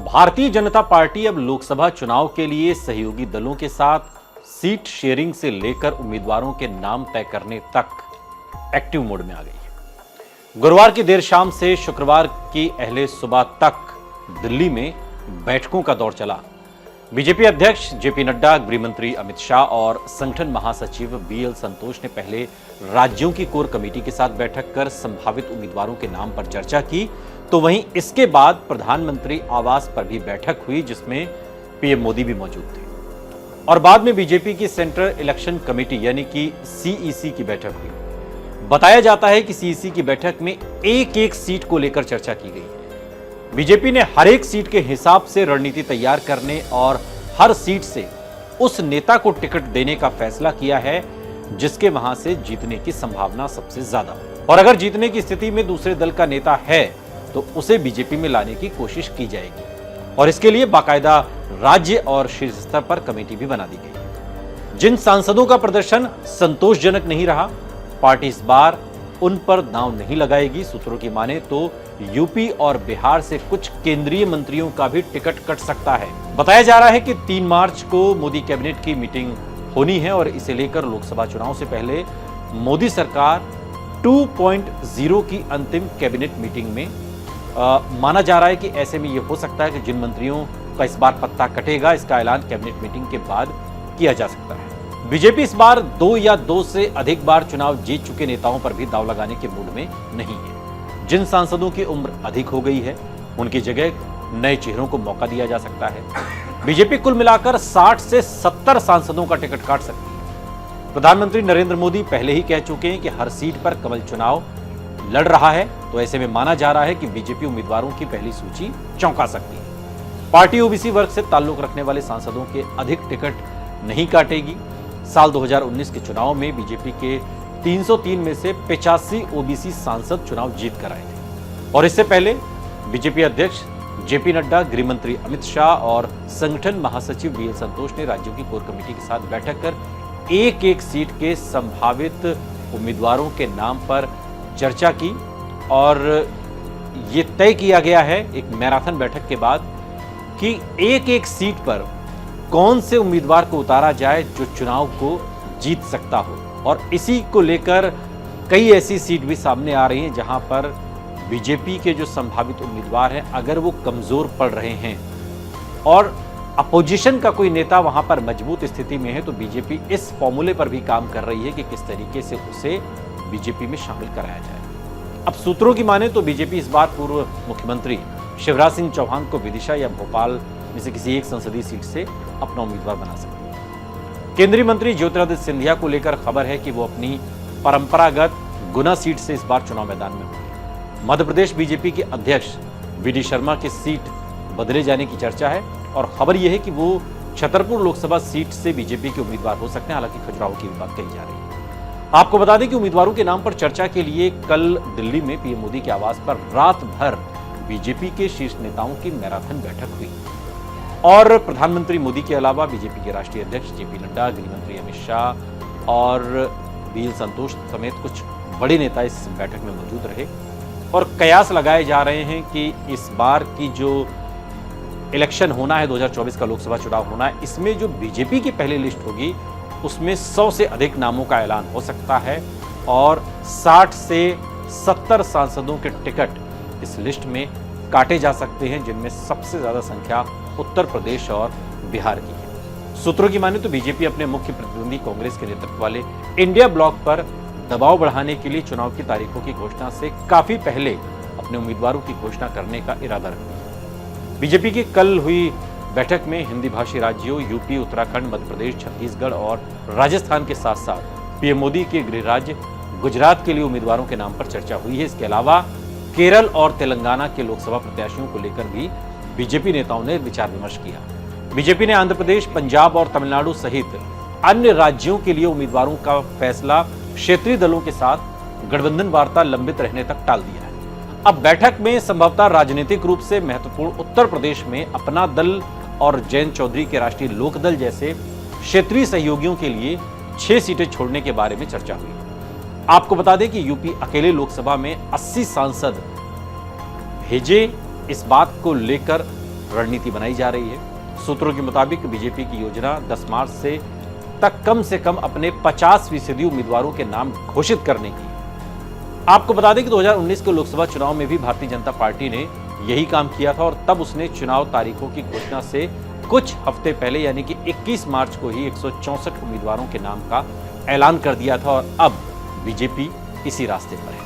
Bharatiya Janata party अब लोकसभा चुनाव के लिए सहयोगी दलों के साथ सीट शेयरिंग से लेकर उम्मीदवारों के नाम तय करने तक एक्टिव मोड में आ गई है। गुरुवार की देर शाम से शुक्रवार की अहले सुबह तक दिल्ली में बैठकों का दौर चला। बीजेपी अध्यक्ष जेपी नड्डा, गृह मंत्री अमित शाह और संगठन महासचिव बीएल संतोष ने पहले राज्यों की कोर कमेटी के साथ बैठक कर संभावित उम्मीदवारों के नाम पर चर्चा की, तो वहीं इसके बाद प्रधानमंत्री आवास पर भी बैठक हुई जिसमें पीएम मोदी भी मौजूद थे और बाद में बीजेपी की सेंट्रल इलेक्शन कमेटी यानी कि सीईसी की बैठक हुई। बताया जाता है कि सीईसी की बैठक में एक एक सीट को लेकर चर्चा की गई। बीजेपी ने हर एक सीट के हिसाब से रणनीति तैयार करने और हर सीट से उस नेता को टिकट देने का फैसला किया है जिसके वहां से जीतने की संभावना सबसे ज्यादा हो, और अगर जीतने की स्थिति में दूसरे दल का नेता है तो उसे बीजेपी में लाने की कोशिश की जाएगी और इसके लिए बाकायदा राज्य और शीर्ष स्तर पर कमेटी भी बना दी गई। जिन सांसदों का प्रदर्शन संतोषजनक नहीं रहा, पार्टी इस बार उन पर दांव नहीं लगाएगी। सूत्रों की माने तो यूपी और बिहार से कुछ केंद्रीय मंत्रियों का भी टिकट कट सकता है। बताया जा रहा है कि 3 मार्च को मोदी कैबिनेट की मीटिंग होनी है और इसे लेकर लोकसभा चुनाव से पहले मोदी सरकार 2.0 की अंतिम कैबिनेट मीटिंग में माना जा रहा है कि ऐसे में यह हो सकता है कि जिन मंत्रियों का इस बार पत्ता कटेगा, इसका ऐलान कैबिनेट मीटिंग के बाद किया जा सकता है। बीजेपी इस बार 2 या 2 से अधिक बार चुनाव जीत चुके नेताओं पर भी दांव लगाने के मूड में नहीं है। जिन सांसदों की उम्र अधिक हो गई है उनकी जगह नए चेहरों को मौका दिया जा सकता है। बीजेपी कुल मिलाकर 60 से 70 सांसदों का टिकट काट सकती है। प्रधानमंत्री नरेंद्र मोदी पहले ही कह चुके हैं कि हर सीट पर कमल चुनाव लड़ रहा है, तो ऐसे में माना जा रहा है कि बीजेपी उम्मीदवारों की पहली सूची चौंका सकती है। पार्टी ओबीसी वर्ग से ताल्लुक रखने वाले सांसदों के अधिक टिकट नहीं काटेगी। साल 2019 के चुनाव में बीजेपी के 303 में से 85 ओबीसी सांसद चुनाव जीत कर आए थे और इससे पहले बीजेपी अध्यक्ष जेपी नड्डा, गृह मंत्री अमित शाह और संगठन महासचिव बीएल संतोष ने राज्यों की कोर कमेटी के साथ बैठक कर एक एक सीट के संभावित उम्मीदवारों के नाम पर चर्चा की और ये तय किया गया है एक मैराथन बैठक के बाद कि एक एक सीट पर कौन से उम्मीदवार को उतारा जाए जो चुनाव को जीत सकता हो। और इसी को लेकर कई ऐसी सीट भी सामने आ रही हैं जहां पर बीजेपी के जो संभावित उम्मीदवार हैं अगर वो कमजोर पड़ रहे हैं और अपोजिशन का कोई नेता वहां पर मजबूत स्थिति में है, तो बीजेपी इस फॉर्मूले पर भी काम कर रही है कि किस तरीके से उसे बीजेपी में शामिल कराया जाए। अब सूत्रों की माने तो बीजेपी इस बार पूर्व मुख्यमंत्री शिवराज सिंह चौहान को विदिशा या भोपाल में से किसी एक संसदीय सीट से अपना उम्मीदवार बना सकती है। केंद्रीय मंत्री ज्योतिरादित्य सिंधिया को लेकर खबर है कि वो अपनी परंपरागत गुना सीट से इस बार चुनाव मैदान में होंगे। मध्य प्रदेश बीजेपी के अध्यक्ष वीडी शर्मा की सीट बदले जाने की चर्चा है और खबर यह है कि वो छतरपुर लोकसभा सीट से बीजेपी के उम्मीदवार हो सकते हैं। हालांकि खजुराहो की भी बात कही जा रही है। आपको बता दें कि उम्मीदवारों के नाम पर चर्चा के लिए कल दिल्ली में पीएम मोदी के आवास पर रात भर बीजेपी के शीर्ष नेताओं की मैराथन बैठक हुई और प्रधानमंत्री मोदी के अलावा बीजेपी के राष्ट्रीय अध्यक्ष जेपी नड्डा, गृह मंत्री अमित शाह और बीएल संतोष समेत कुछ बड़े नेता इस बैठक में मौजूद रहे और कयास लगाए जा रहे हैं कि इस बार की जो इलेक्शन होना है, 2024 का लोकसभा चुनाव होना है, इसमें जो बीजेपी की पहली लिस्ट होगी उसमें 100 से अधिक नामों का ऐलान हो सकता है और 60 से 70 सांसदों के टिकट इस लिस्ट में काटे जा सकते हैं, जिनमें सबसे ज्यादा संख्या उत्तर प्रदेश और बिहार की है। सूत्रों की माने तो बीजेपी अपने मुख्य प्रतिद्वंदी कांग्रेस के नेतृत्व वाले इंडिया ब्लॉक पर दबाव बढ़ाने के लिए चुनाव की तारीखों की घोषणा से काफी पहले अपने उम्मीदवारों की घोषणा करने का इरादा रखती है। बीजेपी की कल हुई बैठक में हिंदी भाषी राज्यों यूपी, उत्तराखंड, मध्य प्रदेश, छत्तीसगढ़ और राजस्थान के साथ साथ पीएम मोदी के गृह राज्य गुजरात के लिए उम्मीदवारों के नाम पर चर्चा हुई है। इसके अलावा केरल और तेलंगाना के लोकसभा प्रत्याशियों को लेकर भी बीजेपी नेताओं ने विचार विमर्श किया। बीजेपी ने आंध्र प्रदेश, पंजाब और तमिलनाडु सहित अन्य राज्यों के लिए उम्मीदवारों का फैसला क्षेत्रीय दलों के साथ गठबंधन वार्ता लंबित रहने तक टाल दिया है। अब बैठक में संभवतः राजनीतिक रूप से महत्वपूर्ण उत्तर प्रदेश में अपना दल और जयंत चौधरी के राष्ट्रीय लोकदल जैसे क्षेत्रीय सहयोगियों के लिए 6 सीटें छोड़ने के बारे में चर्चा हुई। आपको बता दें कि यूपी अकेले लोकसभा में 80 सांसद भेजे इस बात को लेकर रणनीति बनाई जा रही है। सूत्रों के मुताबिक बीजेपी की योजना 10 मार्च से कम अपने 50% उम्मीदवारों के नाम घोषित करने की। आपको बता दें कि 2019 के लोकसभा चुनाव में भी भारतीय जनता पार्टी ने यही काम किया था और तब उसने चुनाव तारीखों की घोषणा से कुछ हफ्ते पहले यानी कि 21 मार्च को ही 164 उम्मीदवारों के नाम का ऐलान कर दिया था और अब बीजेपी इसी रास्ते पर है।